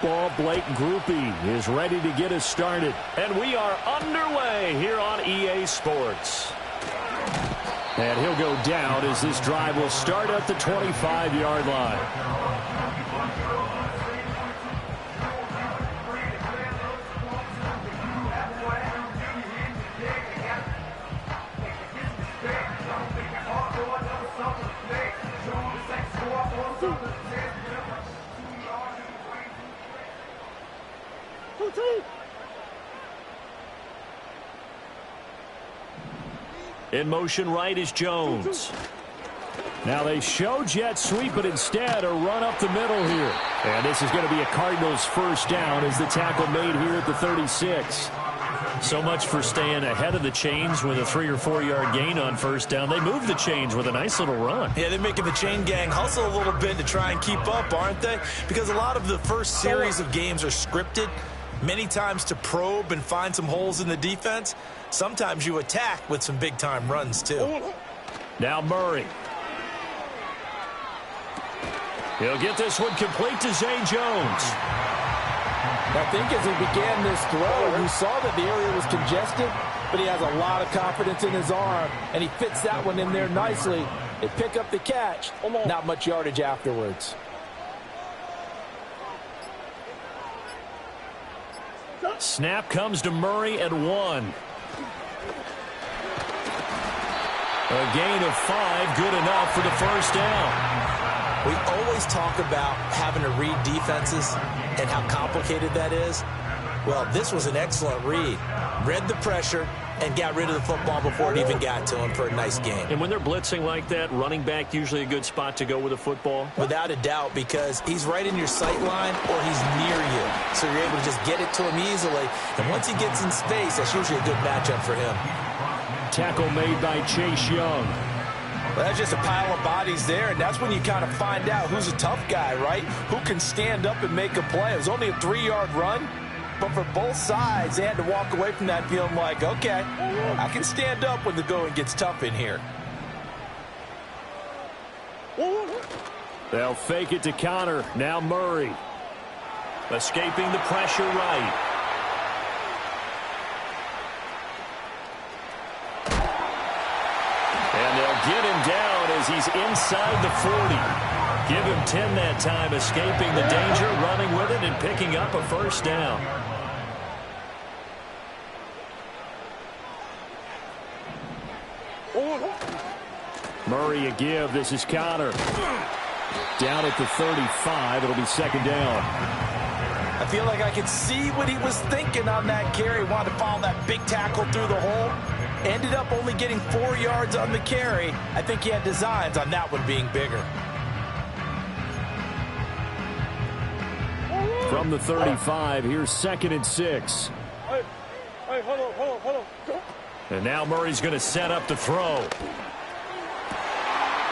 Ball, Blake Grupe is ready to get us started. And we are underway here on EA Sports. And he'll go down as this drive will start at the 25-yard line. In motion right is Jones. Now they show jet sweep, but instead a run up the middle here. And this is going to be a Cardinals first down as the tackle made here at the 36. So much for staying ahead of the chains with a 3 or 4 yard gain on first down. They move the chains with a nice little run. Yeah, they're making the chain gang hustle a little bit to try and keep up, aren't they? Because a lot of the first series of games are scripted, many times to probe and find some holes in the defense. Sometimes you attack with some big-time runs, too. Now Murray. He'll get this one complete to Zay Jones. I think as he began this throw, you saw that the area was congested, but he has a lot of confidence in his arm, and he fits that one in there nicely. They pick up the catch. Not much yardage afterwards. Snap comes to Murray at 1. A gain of 5, good enough for the first down. We always talk about having to read defenses and how complicated that is. Well, this was an excellent read. Read the pressure and got rid of the football before it even got to him for a nice gain. And when they're blitzing like that, running back usually a good spot to go with a football? Without a doubt, because he's right in your sight line or he's near you. So you're able to just get it to him easily. And once he gets in space, that's usually a good matchup for him. Tackle made by Chase Young. Well, that's just a pile of bodies there, and that's when you kind of find out who's a tough guy, right? Who can stand up and make a play. It was only a 3-yard run, but for both sides, they had to walk away from that feeling like, okay, I can stand up when the going gets tough in here. They'll fake it to Connor. Now Murray. Escaping the pressure right. And they'll get him down as he's inside the 40. Give him 10 that time, escaping the danger, running with it, and picking up a first down. Murray a give. This is Connor. Down at the 35. It'll be second down. I feel like I could see what he was thinking on that carry. Wanted to follow that big tackle through the hole. Ended up only getting 4 yards on the carry. I think he had designs on that one being bigger. From the 35, here's 2nd and 6. Hey, hold on. And now Murray's going to set up the throw.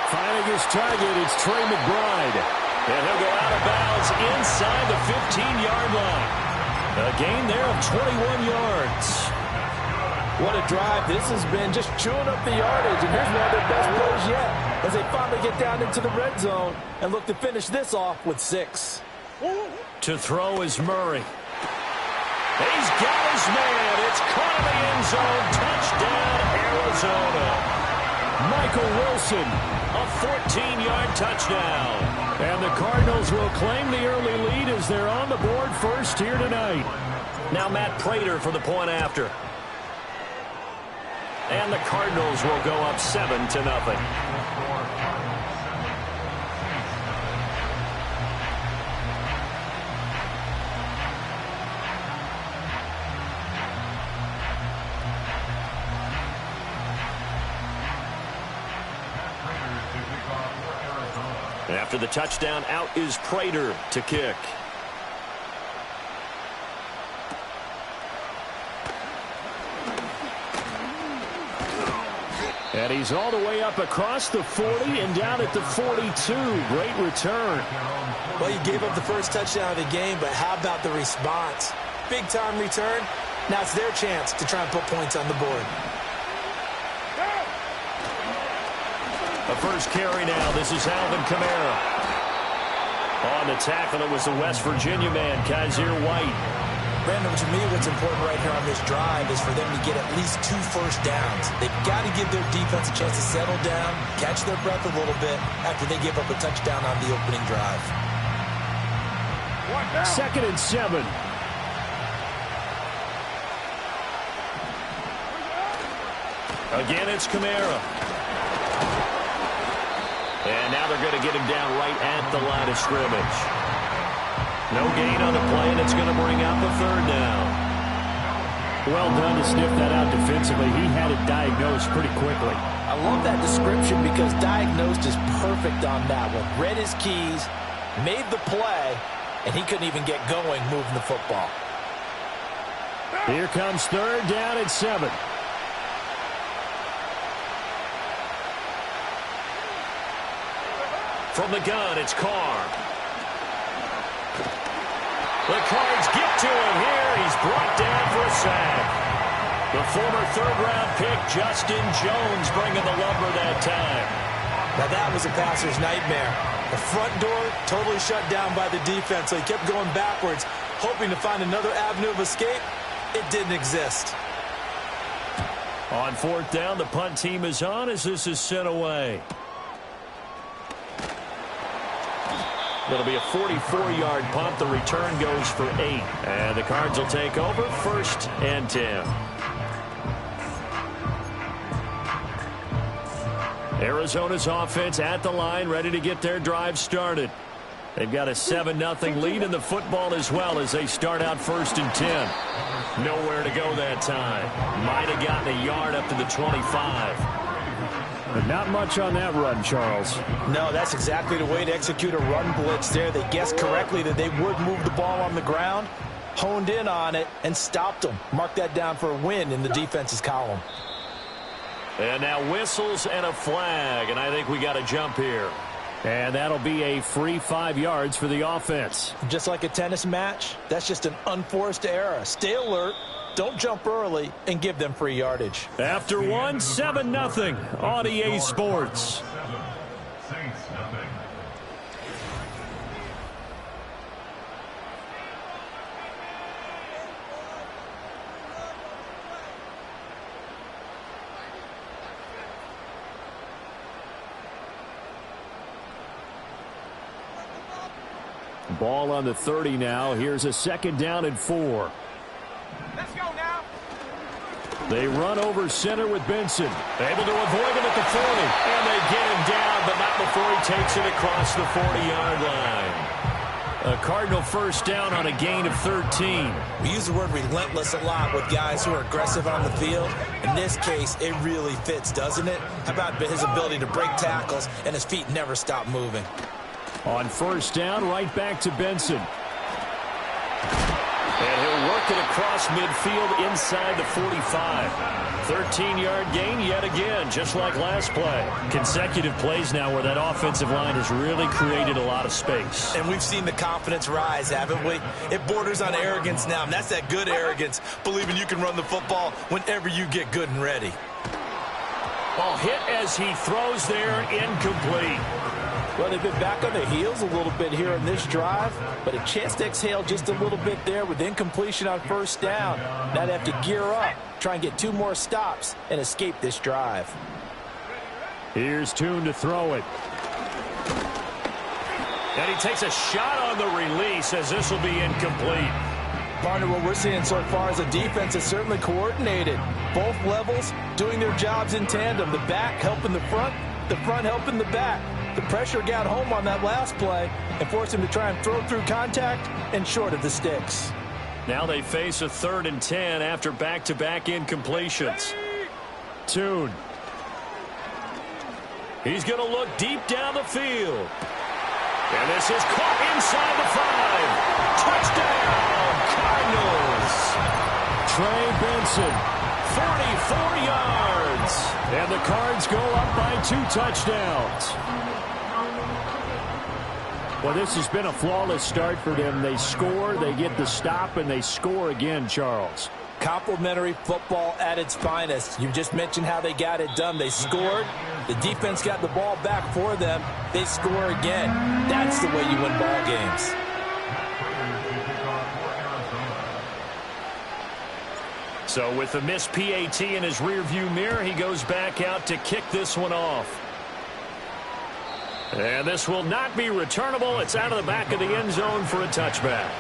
Finding his target, it's Trey McBride. And he'll go out of bounds inside the 15-yard line. A gain there of 21 yards. What a drive this has been, just chewing up the yardage. And here's one of their best plays yet as they finally get down into the red zone and look to finish this off with 6. To throw is Murray. He's got his man. It's caught in the end zone. Touchdown, Arizona. Michael Wilson, a 14-yard touchdown. And the Cardinals will claim the early lead as they're on the board first here tonight. Now Matt Prater for the point after. And the Cardinals will go up 7-0. After the touchdown, out is Prater to kick. And he's all the way up across the 40 and down at the 42. Great return. Well, you gave up the first touchdown of the game, but how about the response? Big-time return. Now it's their chance to try and put points on the board. The first carry now. This is Alvin Kamara. On the tackle, it was the West Virginia man, Kaiser White. Brandon, to me, what's important right here on this drive is for them to get at least 2 first downs. They've got to give their defense a chance to settle down, catch their breath a little bit after they give up a touchdown on the opening drive. 2nd and 7. Again, it's Kamara. And now they're going to get him down right at the line of scrimmage. No gain on the play, and it's going to bring out the 3rd down. Well done to sniff that out defensively. He had it diagnosed pretty quickly. I love that description because diagnosed is perfect on that one. Read his keys, made the play, and he couldn't even get going moving the football. Here comes 3rd down and 7. From the gun, it's Carr. The Cards get to him here. He's brought down for a sack. The former 3rd-round pick, Justin Jones, bringing the lumber that time. Now that was a passer's nightmare. The front door totally shut down by the defense, so he kept going backwards, hoping to find another avenue of escape. It didn't exist. On 4th down, the punt team is on as this is sent away. It'll be a 44-yard punt. The return goes for 8. And the Cards will take over 1st and 10. Arizona's offense at the line, ready to get their drive started. They've got a 7-0 lead in the football as well as they start out 1st and 10. Nowhere to go that time. Might have gotten a yard up to the 25. But not much on that run, Charles. No, that's exactly the way to execute a run blitz there. They guessed correctly that they would move the ball on the ground, honed in on it, and stopped them. Mark that down for a win in the defense's column. And now whistles and a flag, and I think we got a jump here. And that'll be a free 5 yards for the offense. Just like a tennis match, that's just an unforced error. Stay alert. Don't jump early and give them free yardage. After 7-0 on EA Sports. Ball on the 30 now. Here's a 2nd down and 4. Let's go now. They run over center with Benson. Able to avoid him at the 40. And they get him down, but not before he takes it across the 40-yard line. A Cardinal 1st down on a gain of 13. We use the word relentless a lot with guys who are aggressive on the field. In this case, it really fits, doesn't it? How about his ability to break tackles and his feet never stop moving? On 1st down, right back to Benson. And he'll work it across midfield inside the 45. 13-yard gain yet again, just like last play. Consecutive plays now where that offensive line has really created a lot of space. And we've seen the confidence rise, haven't we? It borders on arrogance now, and that's that good arrogance, believing you can run the football whenever you get good and ready. Ball hit as he throws there, incomplete. Well, they've been back on their heels a little bit here in this drive, but a chance to exhale just a little bit there with incompletion on 1st down. Now they have to gear up, try and get 2 more stops, and escape this drive. Here's Tune to throw it. And he takes a shot on the release as this will be incomplete. Partner, what we're seeing so far is a defense is certainly coordinated. Both levels doing their jobs in tandem. The back helping the front helping the back. The pressure got home on that last play and forced him to try and throw through contact and short of the sticks. Now they face a 3rd and 10 after back-to-back incompletions. Tune. He's going to look deep down the field. And this is caught inside the 5. Touchdown, Cardinals. Trey Benson, 44 yards. And the Cards go up by 2 touchdowns. Well, this has been a flawless start for them. They score, they get the stop, and they score again, Charles. Complimentary football at its finest. You just mentioned how they got it done. They scored. The defense got the ball back for them. They score again. That's the way you win ball games. So with the missed PAT in his rearview mirror, he goes back out to kick this one off. And this will not be returnable. It's out of the back of the end zone for a touchback.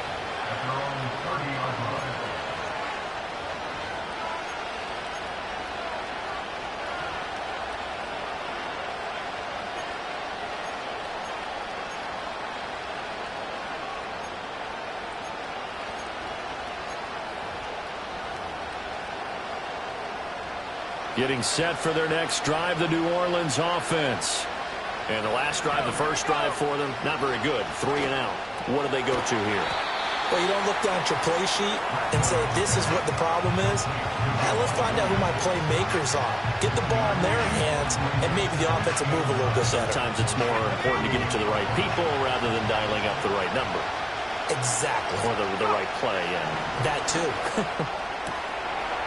Getting set for their next drive, the New Orleans offense. And the last drive, the first drive for them, not very good. 3 and out. What do they go to here? Well, you don't look down at your play sheet and say, this is what the problem is. Now, let's find out who my playmakers are. Get the ball in their hands, and maybe the offense will move a little bit better. Sometimes it's more important to get it to the right people rather than dialing up the right number. Exactly. Or the right play, yeah. That, too.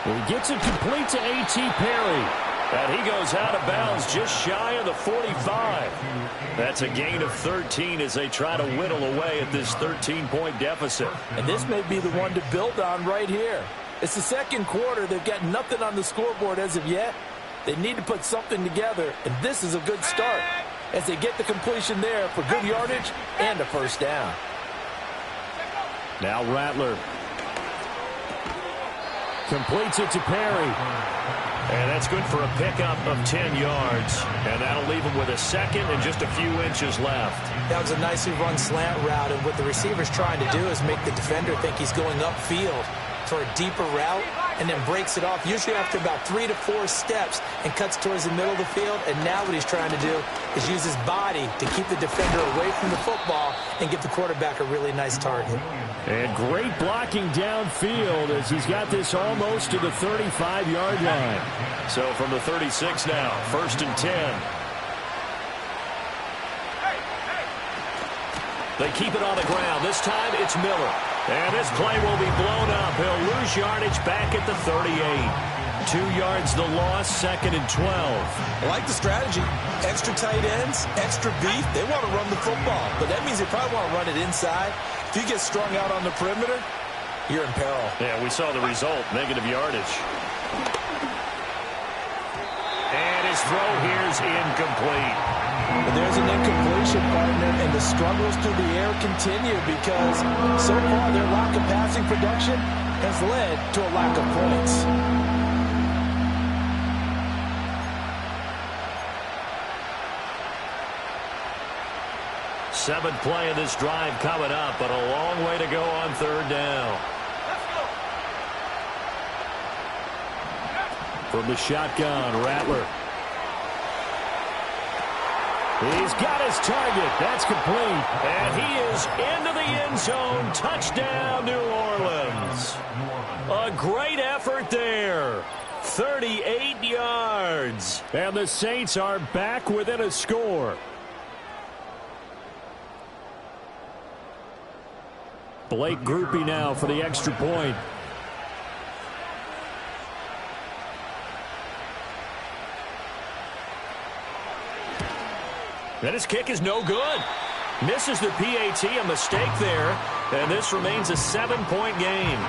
Well, he gets it complete to A.T. Perry. And he goes out of bounds just shy of the 45. That's a gain of 13 as they try to whittle away at this 13-point deficit. And this may be the one to build on right here. It's the second quarter. They've got nothing on the scoreboard as of yet. They need to put something together, and this is a good start as they get the completion there for good yardage and a first down. Now Rattler completes it to Perry. And that's good for a pickup of 10 yards. And that'll leave him with a second and just a few inches left. That was a nicely run slant route, and what the receiver's trying to do is make the defender think he's going upfield for a deeper route and then breaks it off, usually after about 3 to 4 steps, and cuts towards the middle of the field. And now what he's trying to do is use his body to keep the defender away from the football and give the quarterback a really nice target. And great blocking downfield as he's got this almost to the 35-yard line. So from the 36 now, 1st and 10. They keep it on the ground. This time it's Miller. And this play will be blown up. He'll lose yardage back at the 38. 2 yards the loss, 2nd and 12. I like the strategy. Extra tight ends, extra beef. They want to run the football, but that means they probably want to run it inside. If you get strung out on the perimeter, you're in peril. Yeah, we saw the result, negative yardage. And his throw here is incomplete. But there's an incompletion, partner, and the struggles through the air continue because so far their lack of passing production has led to a lack of points. Seventh play of this drive coming up, but a long way to go on 3rd down. From the shotgun, Rattler. He's got his target. That's complete. And he is into the end zone. Touchdown, New Orleans. A great effort there. 38 yards. And the Saints are back within a score. Blake Grupe now for the extra point. And his kick is no good. Misses the PAT, a mistake there. And this remains a 7-point game.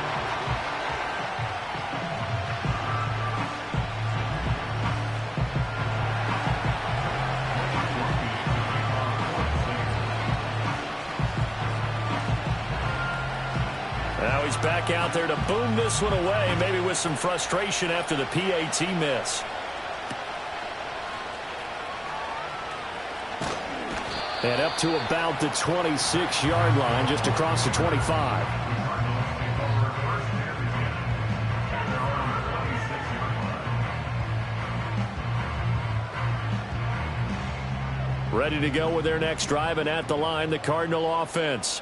Now he's back out there to boom this one away, maybe with some frustration after the PAT miss. And up to about the 26-yard line, just across the 25. Ready to go with their next drive, and at the line, the Cardinal offense.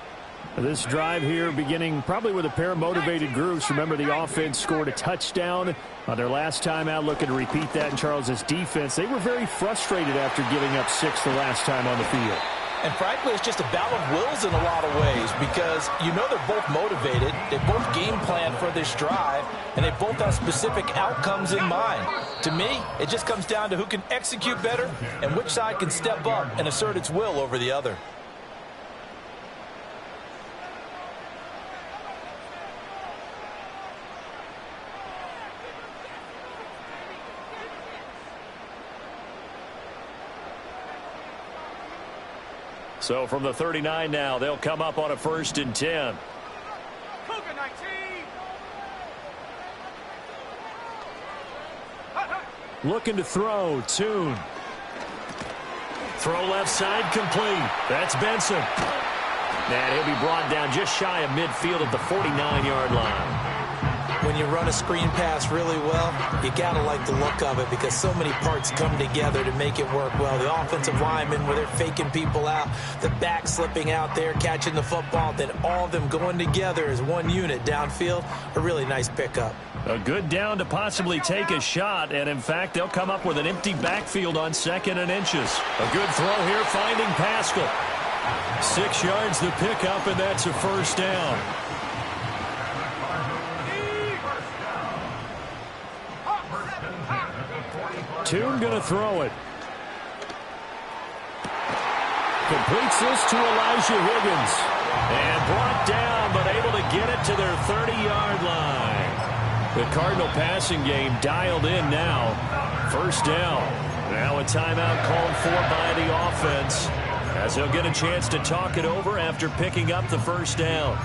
This drive here beginning probably with a pair of motivated groups. Remember, the offense scored a touchdown on their last time out. Looking to repeat that in Charles's defense. They were very frustrated after giving up 6 the last time on the field. And frankly, it's just a battle of wills in a lot of ways because you know they're both motivated, they both game plan for this drive, and they both have specific outcomes in mind. To me, it just comes down to who can execute better and which side can step up and assert its will over the other. So from the 39 now, they'll come up on a 1st and 10. Cougar 19. Looking to throw. Tune. Throw left side complete. That's Benson. And he'll be brought down just shy of midfield at the 49-yard line. When you run a screen pass really well, you got to like the look of it because so many parts come together to make it work well. The offensive linemen, where they're faking people out, the back slipping out there, catching the football, then all of them going together as one unit downfield, a really nice pickup. A good down to possibly take a shot, and in fact, they'll come up with an empty backfield on 2nd and inches. A good throw here, finding Pascal. 6 yards the pickup, and that's a 1st down. Tune going to throw it. Completes this to Elijah Higgins. And brought down, but able to get it to their 30-yard line. The Cardinal passing game dialed in now. 1st down. Now a timeout called for by the offense, as they'll get a chance to talk it over after picking up the 1st down.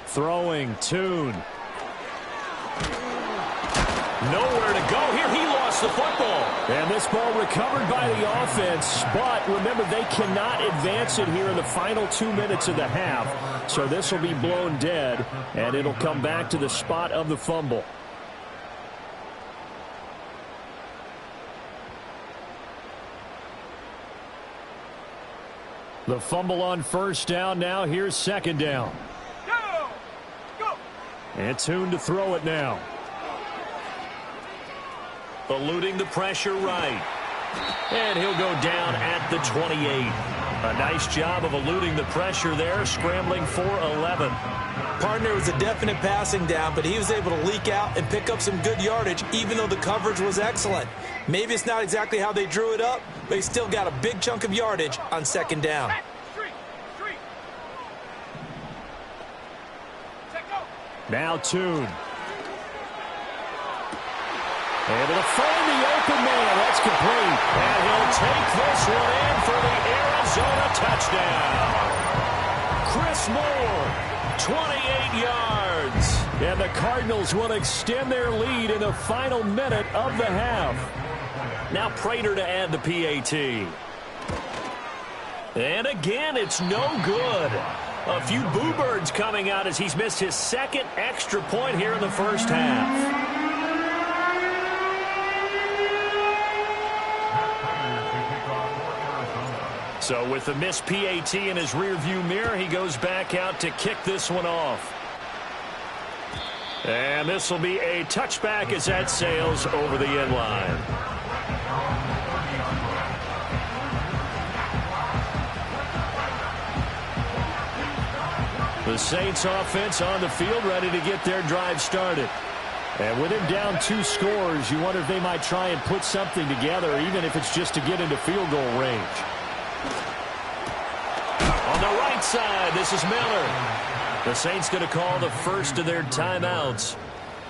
Throwing. Tune. Nowhere to go here. He lost the football. And this ball recovered by the offense. But remember, they cannot advance it here in the final 2 minutes of the half. So this will be blown dead, and it'll come back to the spot of the fumble. The fumble on 1st down now. Here's 2nd down. And Tune to throw it now. Eluding the pressure right. And he'll go down at the 28. A nice job of eluding the pressure there, scrambling for 11. Partner was a definite passing down, but he was able to leak out and pick up some good yardage, even though the coverage was excellent. Maybe it's not exactly how they drew it up, but he still got a big chunk of yardage on 2nd down. Now Tune. Able to find the open man. That's complete. And he'll take this one in for the Arizona touchdown. Chris Moore, 28 yards. And the Cardinals will extend their lead in the final minute of the half. Now Prater to add the PAT. And again, it's no good. A few boo birds coming out as he's missed his 2nd extra point here in the 1st half. So with the missed PAT in his rearview mirror, he goes back out to kick this one off. And this will be a touchback as that sails over the end line. The Saints offense on the field, ready to get their drive started. And with him down 2 scores, you wonder if they might try and put something together, even if it's just to get into field goal range. On the right side, this is Miller. The Saints going to call the first of their timeouts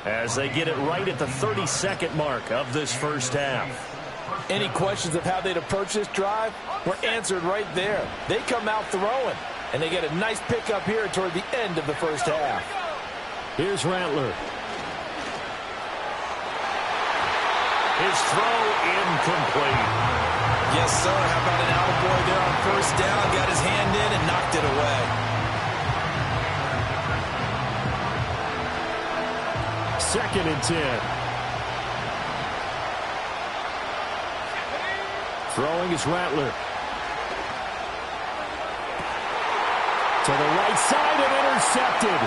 as they get it right at the 32nd mark of this 1st half. Any questions of how they'd approach this drive were answered right there. They come out throwing, and they get a nice pickup here toward the end of the 1st half. Here's Rattler. His throw incomplete. Yes, sir. How about an attaboy there on 1st down? Got his hand in and knocked it away. 2nd and 10. Throwing is Rattler. To the right side and intercepted.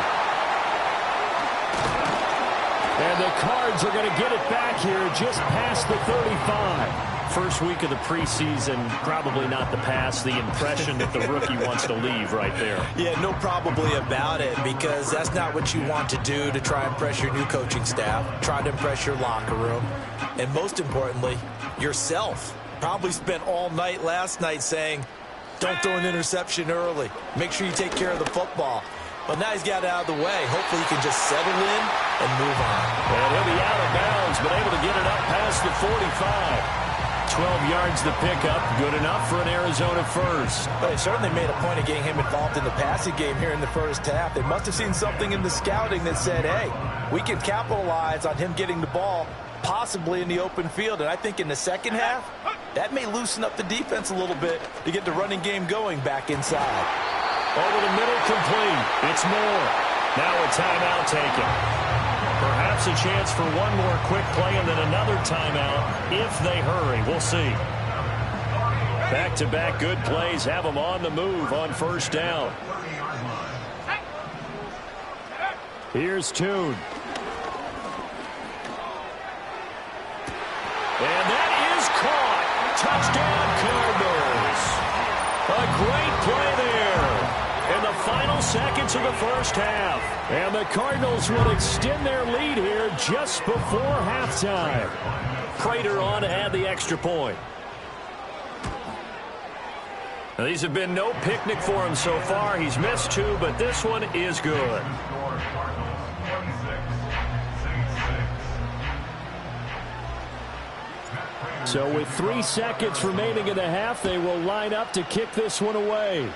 And the Cards are going to get it back here just past the 35. First week of the preseason, probably not the pass, the impression that the rookie wants to leave right there. Yeah, no probably about it, because that's not what you want to do to try and impress your new coaching staff, try to impress your locker room, and most importantly, yourself. Probably spent all night last night saying, don't throw an interception early. Make sure you take care of the football. But now he's got it out of the way. Hopefully he can just settle in and move on. And he'll be out of bounds, but able to get it up past the 45. 12 yards the pickup, good enough for an Arizona first. But they certainly made a point of getting him involved in the passing game here in the first half. They must have seen something in the scouting that said, hey, we can capitalize on him getting the ball possibly in the open field. And I think in the second half, that may loosen up the defense a little bit to get the running game going back inside. Over the middle, complete. It's Moore. Now a timeout taken. Perhaps a chance for one more quick play and then another timeout if they hurry. We'll see. Back-to-back good plays have them on the move on first down. Here's Tune. And that is caught. Touchdown, Cardinals. A great play there. In the final seconds of the first half. And the Cardinals will extend their lead here just before halftime. Prater on to add the extra point. Now, these have been no picnic for him so far. He's missed two, but this one is good. So with 3 seconds remaining in the half, they will line up to kick this one away.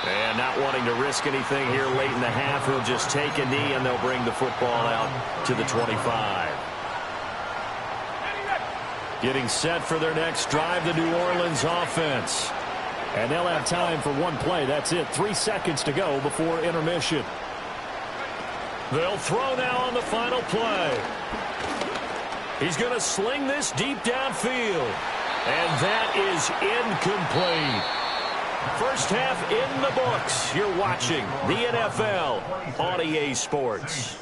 And not wanting to risk anything here late in the half, he'll just take a knee and they'll bring the football out to the 25. Getting set for their next drive, the New Orleans offense. And they'll have time for one play. That's it. 3 seconds to go before intermission. They'll throw now on the final play. He's going to sling this deep downfield. And that is incomplete. First half in the books. You're watching the NFL on EA Sports.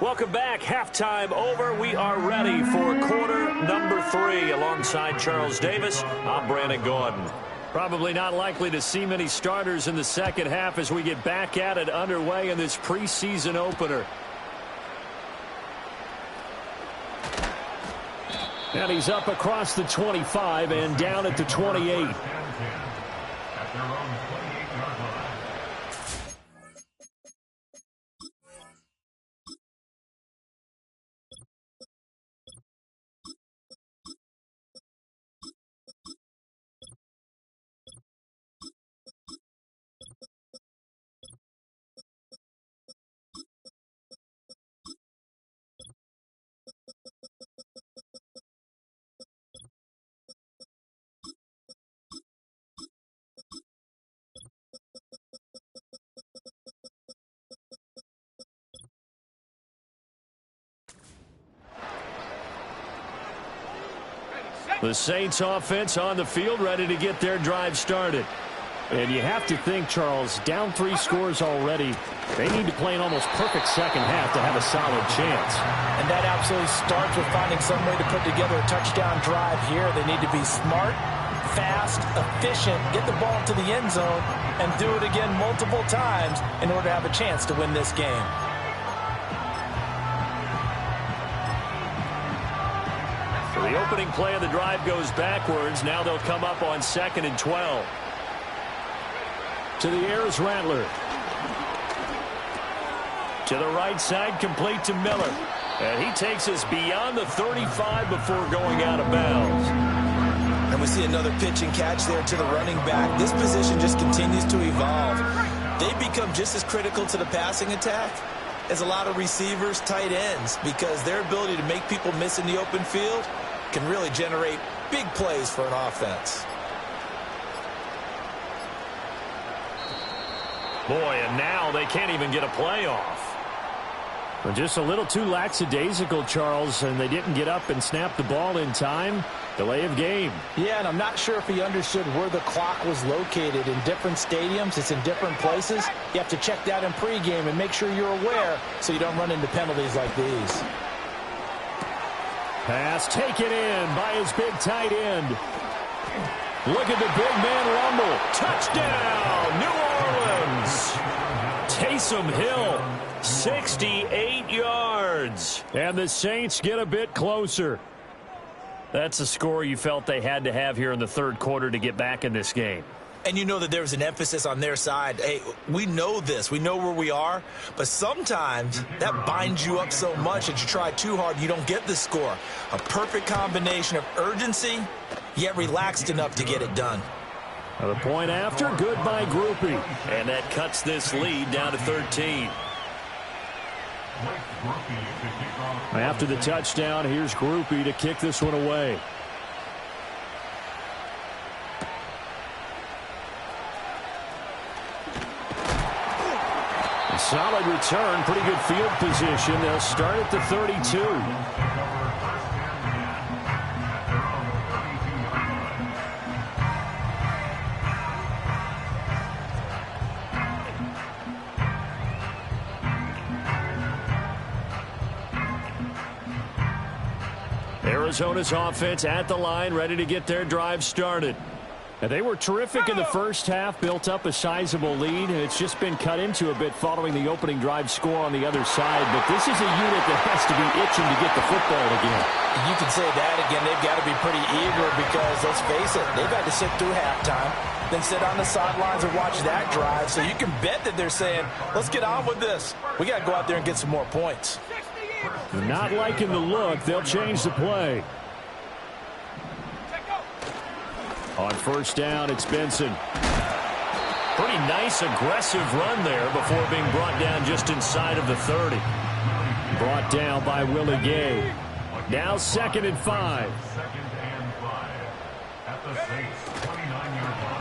Welcome back. Halftime over. We are ready for quarter number 3. Alongside Charles Davis, I'm Brandon Gordon. Probably not likely to see many starters in the second half as we get back at it underway in this preseason opener. And he's up across the 25 and down at the 28. The Saints offense on the field, ready to get their drive started. And you have to think, Charles, down 3 scores already. They need to play an almost perfect second half to have a solid chance. And that absolutely starts with finding some way to put together a touchdown drive here. They need to be smart, fast, efficient, get the ball to the end zone, and do it again multiple times in order to have a chance to win this game. The opening play of the drive goes backwards. Now they'll come up on 2nd and 12. To the air is Rattler. To the right side, complete to Miller. And he takes us beyond the 35 before going out of bounds. We see another pitch and catch there to the running back. This position just continues to evolve. They become just as critical to the passing attack as a lot of receivers, tight ends, because their ability to make people miss in the open field can really generate big plays for an offense. Boy, and now they can't even get a play off. Well, just a little too lackadaisical, Charles, and they didn't get up and snap the ball in time. Delay of game. Yeah, and I'm not sure if he understood where the clock was located. In different stadiums, it's in different places. You have to check that in pregame and make sure you're aware so you don't run into penalties like these. Pass taken in by his big tight end. Look at the big man rumble. Touchdown, New Orleans. Taysom Hill, 68 yards. And the Saints get a bit closer. That's a score you felt they had to have here in the third quarter to get back in this game. And you know that there's an emphasis on their side. Hey, we know this. We know where we are. But sometimes that binds you up so much that you try too hard, you don't get the score. A perfect combination of urgency, yet relaxed enough to get it done. The point after, good by Grupe. And that cuts this lead down to 13. After the touchdown, here's Grupe to kick this one away. A solid return, pretty good field position. They'll start at the 32. Arizona's offense at the line, ready to get their drive started. And they were terrific in the first half, built up a sizable lead, and it's just been cut into a bit following the opening drive score on the other side. But this is a unit that has to be itching to get the football again. You can say that again. They've got to be pretty eager because, let's face it, they've had to sit through halftime, then sit on the sidelines and watch that drive. So you can bet that they're saying, let's get on with this. We got to go out there and get some more points. Not liking the look. They'll change the play. On first down, it's Benson. Pretty nice, aggressive run there before being brought down just inside of the 30. Brought down by Willie Gay. Now 2nd and 5.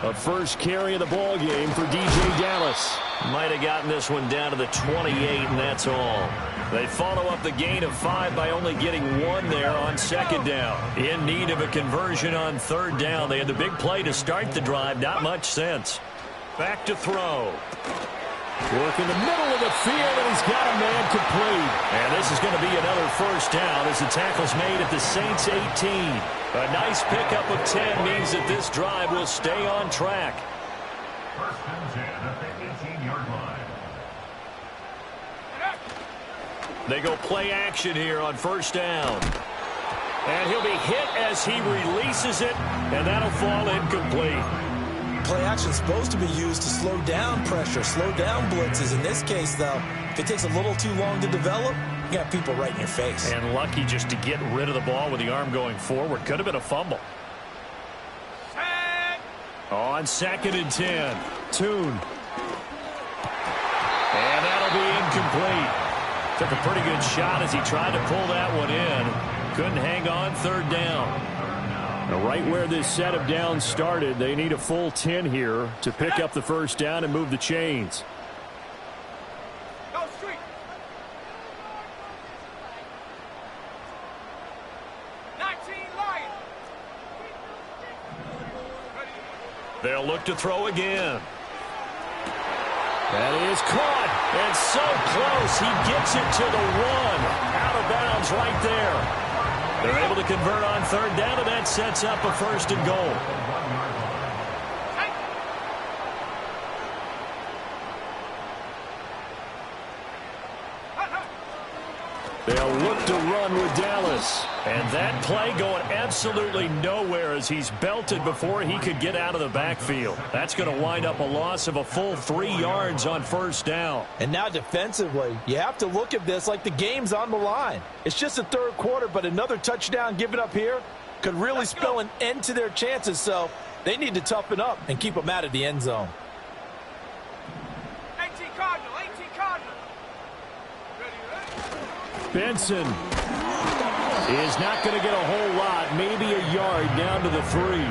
A first carry of the ball game for DJ Dallas. Might have gotten this one down to the 28, and that's all. They follow up the gain of 5 by only getting 1 there on 2nd down. In need of a conversion on 3rd down. They had the big play to start the drive. Not much sense. Back to throw. Work in the middle of the field, and he's got a man complete. And this is going to be another first down as the tackle's made at the Saints 18. A nice pickup of 10 means that this drive will stay on track. First and 10 at the 18-yard line. They go play action here on first down. And he'll be hit as he releases it, and that'll fall incomplete. Play action's supposed to be used to slow down pressure, slow down blitzes. In this case, though, if it takes a little too long to develop, you got people right in your face. And lucky just to get rid of the ball with the arm going forward. Could have been a fumble. On 2nd and 10, Tune. And that'll be incomplete. Took a pretty good shot as he tried to pull that one in. Couldn't hang on 3rd down. Now right where this set of downs started, they need a full 10 here to pick up the first down and move the chains. Go street. 19 Lions. They'll look to throw again. That is caught, and so close. He gets it to the 1. Out of bounds right there. They're able to convert on 3rd down, and that sets up a 1st and goal. They'll look to run with Dallas. And that play going absolutely nowhere as he's belted before he could get out of the backfield. That's going to wind up a loss of a full 3 yards on first down. And now defensively, you have to look at this like the game's on the line. It's just the 3rd quarter, but another touchdown given up here, could really spell an end to their chances, so they need to toughen up and keep them out of the end zone. 18 Cardinal, 18 Cardinal. Ready. Benson is not going to get a whole lot, maybe a yard down to the 3.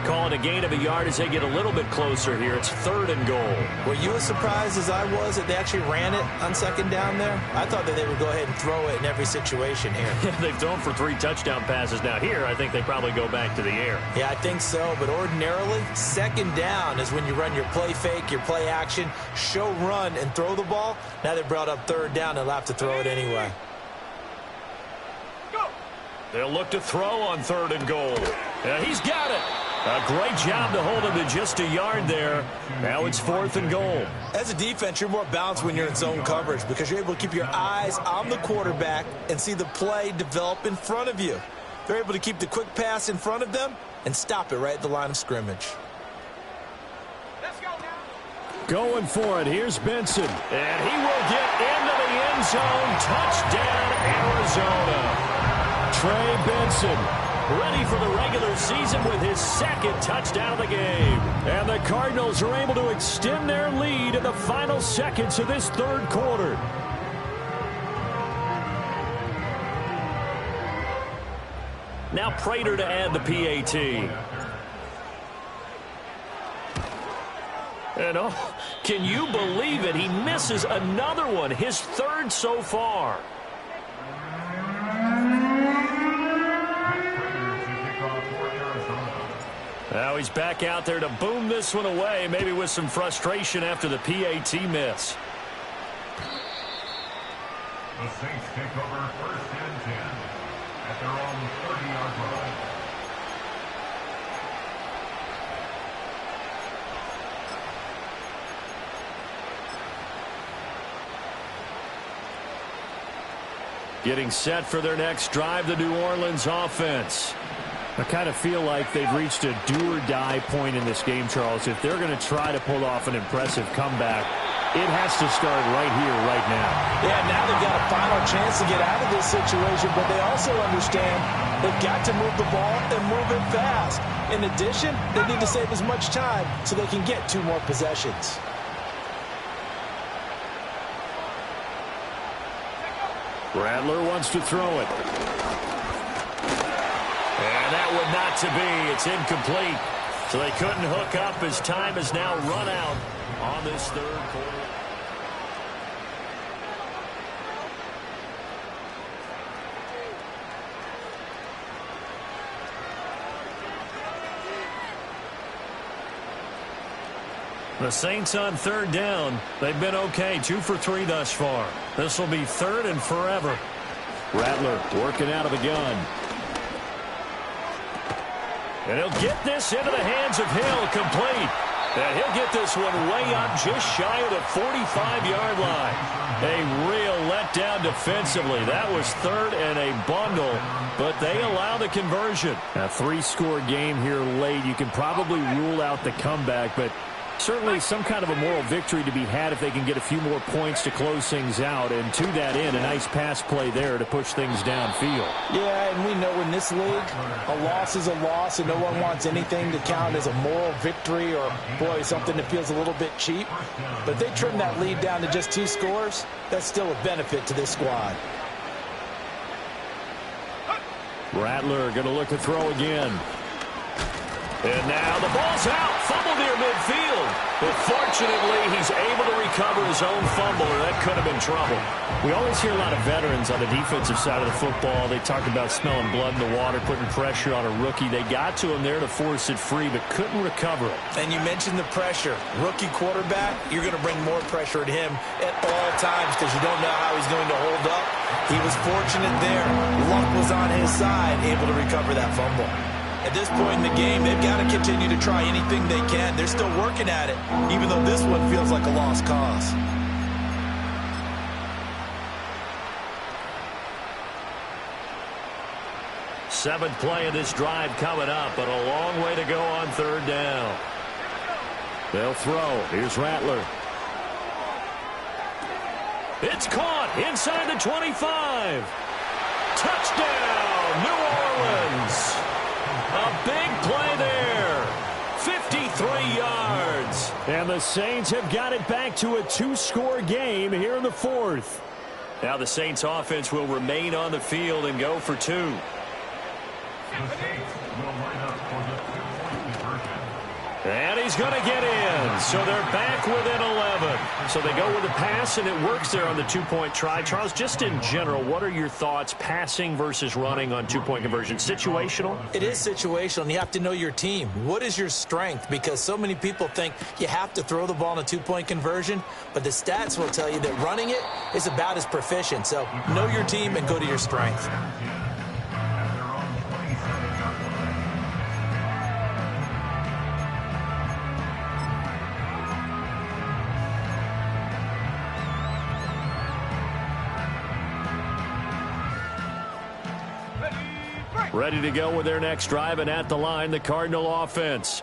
Call it a gain of a yard as they get a little bit closer here. It's 3rd and goal. Were you as surprised as I was that they actually ran it on 2nd down there? I thought that they would go ahead and throw it in every situation here. They've thrown for 3 touchdown passes. Now here, I think they probably go back to the air. Yeah, I think so, but ordinarily, 2nd down is when you run your play fake, your play action, show run, and throw the ball. Now they brought up 3rd down, they'll have to throw it anyway. Go. They'll look to throw on 3rd and goal. Yeah, he's got it. A great job to hold him to just a yard there. Now it's 4th and goal. As a defense, you're more balanced when you're in zone coverage because you're able to keep your eyes on the quarterback and see the play develop in front of you. They're able to keep the quick pass in front of them and stop it right at the line of scrimmage. Let's go now. Going for it. Here's Benson. And he will get into the end zone. Touchdown, Arizona. Trey Benson ready for the regular season with his 2nd touchdown of the game. And the Cardinals are able to extend their lead in the final seconds of this 3rd quarter. Now Prater to add the PAT. And oh, can you believe it? He misses another one, his 3rd so far. Now he's back out there to boom this one away, maybe with some frustration after the PAT miss. The Saints take over 1st and 10 at their own 30-yard line. Getting set for their next drive, the New Orleans offense. I kind of feel like they've reached a do-or-die point in this game, Charles. If they're going to try to pull off an impressive comeback, it has to start right here, right now. Yeah, now they've got a final chance to get out of this situation, but they also understand they've got to move the ball and move it fast. In addition, they need to save as much time so they can get 2 more possessions. Rattler wants to throw it. And that would not to be. It's incomplete. So they couldn't hook up as time has now run out on this 3rd quarter. The Saints on 3rd down. They've been okay. 2 for 3 thus far. This will be 3rd and forever. Rattler working out of the gun. And he'll get this into the hands of Hill, complete. And he'll get this one way up just shy of the 45-yard line. A real letdown defensively. That was 3rd and a bundle, but they allow the conversion. A 3-score game here late. You can probably rule out the comeback, but certainly some kind of a moral victory to be had if they can get a few more points to close things out. And to that end, a nice pass play there to push things downfield. Yeah, and we know in this league, a loss is a loss, and no one wants anything to count as a moral victory or, boy, something that feels a little bit cheap. But if they trim that lead down to just 2 scores, that's still a benefit to this squad. Rattler going to look to throw again. And now the ball's out. Fumble near midfield. But fortunately, he's able to recover his own fumble, or that could have been trouble. We always hear a lot of veterans on the defensive side of the football. They talk about smelling blood in the water, putting pressure on a rookie. They got to him there to force it free, but couldn't recover it. And you mentioned the pressure. Rookie quarterback, you're going to bring more pressure at him at all times because you don't know how he's going to hold up. He was fortunate there. Luck was on his side, able to recover that fumble. At this point in the game, they've got to continue to try anything they can. They're still working at it, even though this one feels like a lost cause. Seventh play of this drive coming up, but a long way to go on 3rd down. They'll throw. Here's Rattler. It's caught inside the 25. Touchdown, New Orleans. A big play there. 53 yards. And the Saints have got it back to a 2-score game here in the fourth. Now the Saints offense will remain on the field and go for 2. The Saints will line up for the 2-point conversion. And he's going to get in. So they're back within 11. So they go with the pass, and it works there on the 2-point try. Charles, just in general, what are your thoughts passing versus running on 2-point conversion? Situational? It is situational, and you have to know your team. What is your strength? Because so many people think you have to throw the ball in a 2-point conversion, but the stats will tell you that running it is about as proficient. So know your team and go to your strength. Ready to go with their next drive, and at the line, the Cardinal offense.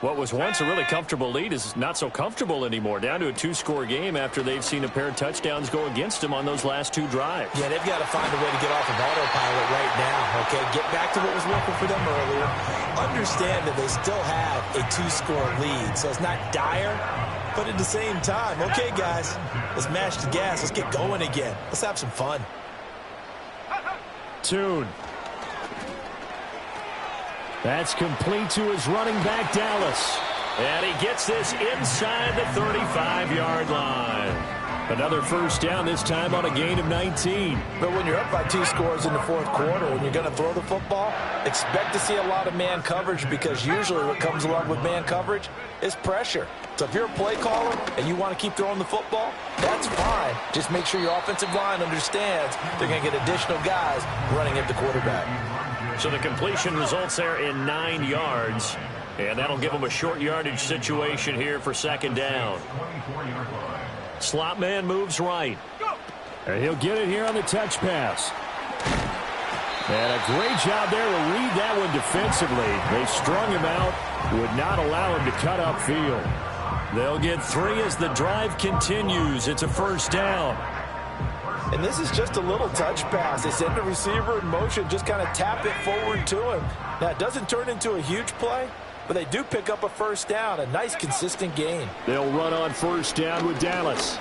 What was once a really comfortable lead is not so comfortable anymore. Down to a 2-score game after they've seen a pair of touchdowns go against them on those last 2 drives. Yeah, they've got to find a way to get off of autopilot right now, okay? Get back to what was working for them earlier. Understand that they still have a 2-score lead, so it's not dire, but at the same time, okay, guys, let's mash the gas. Let's get going again. Let's have some fun. Tune. That's complete to his running back, Dallas. And he gets this inside the 35-yard line. Another first down, this time on a gain of 19. But when you're up by 2 scores in the fourth quarter and you're going to throw the football, expect to see a lot of man coverage, because usually what comes along with man coverage is pressure. So if you're a play caller and you want to keep throwing the football, that's fine. Just make sure your offensive line understands they're going to get additional guys running at the quarterback. So the completion results there in 9 yards. And that'll give them a short yardage situation here for second down. Slot man moves right. And he'll get it here on the touch pass. And a great job there to read that one defensively. They strung him out, would not allow him to cut upfield. They'll get 3 as the drive continues. It's a first down. And this is just a little touch pass. They send the receiver in motion, just kind of tap it forward to him. Now, it doesn't turn into a huge play, but they do pick up a first down, a nice, consistent gain. They'll run on first down with Dallas.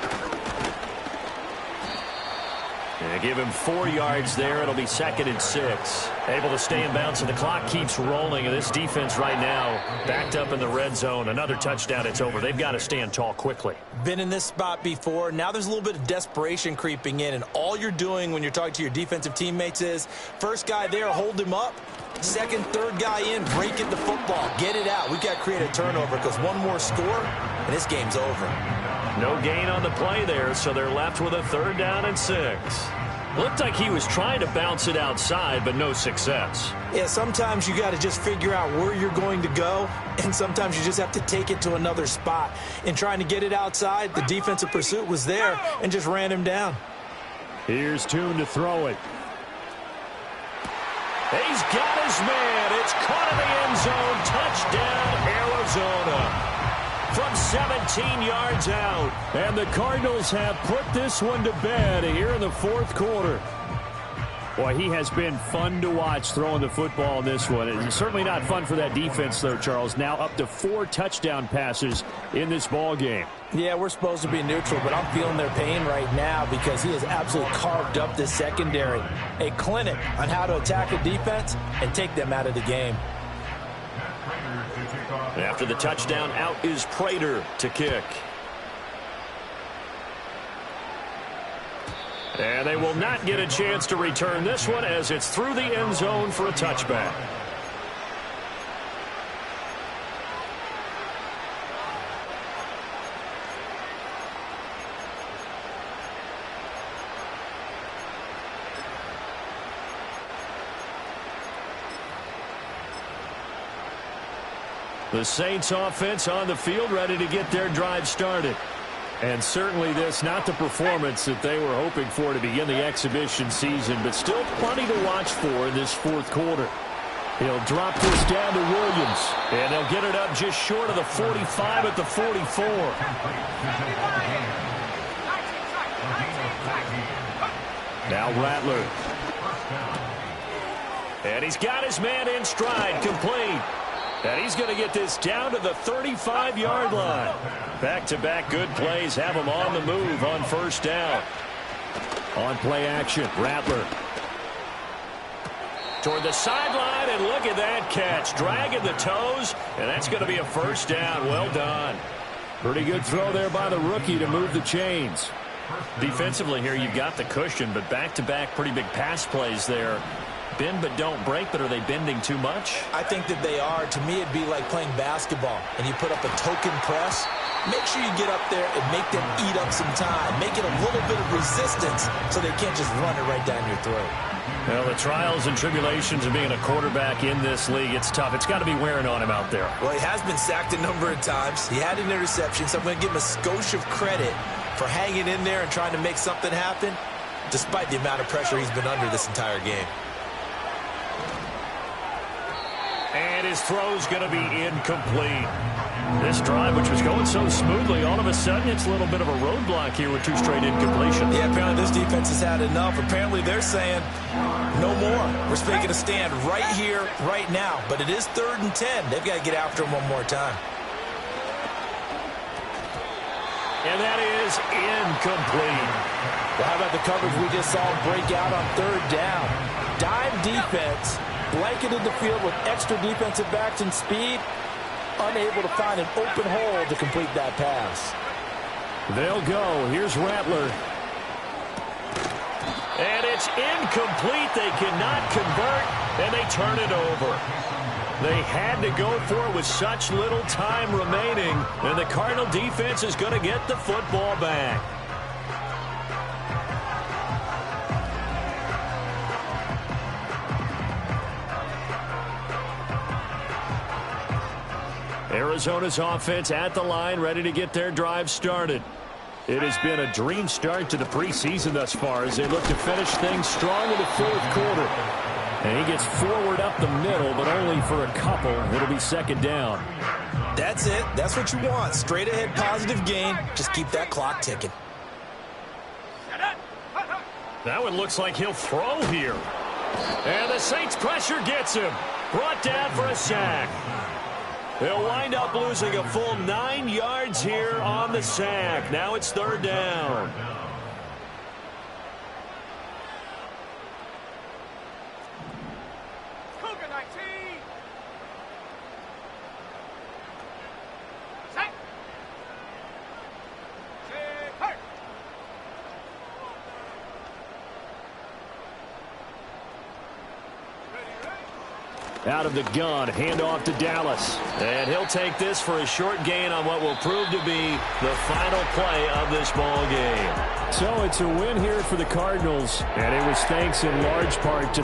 And give him 4 yards there. It'll be 2nd and 6. Able to stay in bounds, and the clock keeps rolling. And this defense right now backed up in the red zone. Another touchdown, it's over. They've got to stand tall quickly. Been in this spot before. Now there's a little bit of desperation creeping in, and all you're doing when you're talking to your defensive teammates is first guy there, hold him up. Second, third guy in, break it the football. Get it out. We've got to create a turnover, because one more score, and this game's over. No gain on the play there, so they're left with a 3rd down and 6. Looked like he was trying to bounce it outside, but no success. Yeah, sometimes you got to just figure out where you're going to go, and sometimes you just have to take it to another spot. In trying to get it outside, the defensive pursuit was there and just ran him down. Here's Tune to throw it. He's got his man. It's caught in the end zone. Touchdown, Arizona. From 17 yards out. And the Cardinals have put this one to bed here in the fourth quarter. Boy, he has been fun to watch throwing the football in this one. It's certainly not fun for that defense, though, Charles. Now up to 4 touchdown passes in this ball game. Yeah, we're supposed to be neutral, but I'm feeling their pain right now, because he has absolutely carved up this secondary. A clinic on how to attack a defense and take them out of the game. After the touchdown, out is Prater to kick. And they will not get a chance to return this one, as it's through the end zone for a touchback. The Saints offense on the field, ready to get their drive started. And certainly this, not the performance that they were hoping for to begin the exhibition season, but still plenty to watch for in this fourth quarter. He'll drop this down to Williams. And they'll get it up just short of the 45 at the 44. Now Rattler. And he's got his man in stride, complete. And he's going to get this down to the 35-yard line. Back-to-back good plays have him on the move on first down. On play action, Rattler. Toward the sideline, and look at that catch. Dragging the toes, and that's going to be a first down. Well done. Pretty good throw there by the rookie to move the chains. Defensively here, you've got the cushion, but back-to-back pretty big pass plays there. Bend but don't break, but are they bending too much? I think that they are. To me, it'd be like playing basketball, and you put up a token press. Make sure you get up there and make them eat up some time. Make it a little bit of resistance so they can't just run it right down your throat. Well, the trials and tribulations of being a quarterback in this league, it's tough. It's got to be wearing on him out there. Well, he has been sacked a number of times. He had an interception, so I'm going to give him a skosh of credit for hanging in there and trying to make something happen, despite the amount of pressure he's been under this entire game. And his throw's going to be incomplete. This drive, which was going so smoothly, all of a sudden it's a little bit of a roadblock here with 2 straight incompletions. Yeah, apparently this defense has had enough. Apparently they're saying, no more. We're making a stand right here, right now. But it is 3rd and 10. They've got to get after him one more time. And that is incomplete. Well, how about the coverage we just saw break out on 3rd down? Dime defense, blanketed the field with extra defensive backs and speed, unable to find an open hole to complete that pass. They'll go. Here's Rattler. And it's incomplete. They cannot convert, and they turn it over. They had to go for it with such little time remaining, and the Cardinal defense is going to get the football back. Arizona's offense at the line, ready to get their drive started. It has been a dream start to the preseason thus far as they look to finish things strong in the 4th quarter. And he gets forward up the middle, but only for a couple. It'll be 2nd down. That's it. That's what you want. Straight ahead positive gain. Just keep that clock ticking. That one looks like he'll throw here. And the Saints pressure gets him. Brought down for a sack. They'll wind up losing a full 9 yards here on the sack. Now it's 3rd down. Cougar 19. Set. Hurt. Out of the gun, handoff to Dallas. And he'll take this for a short gain on what will prove to be the final play of this ball game. So it's a win here for the Cardinals, and it was thanks in large part to the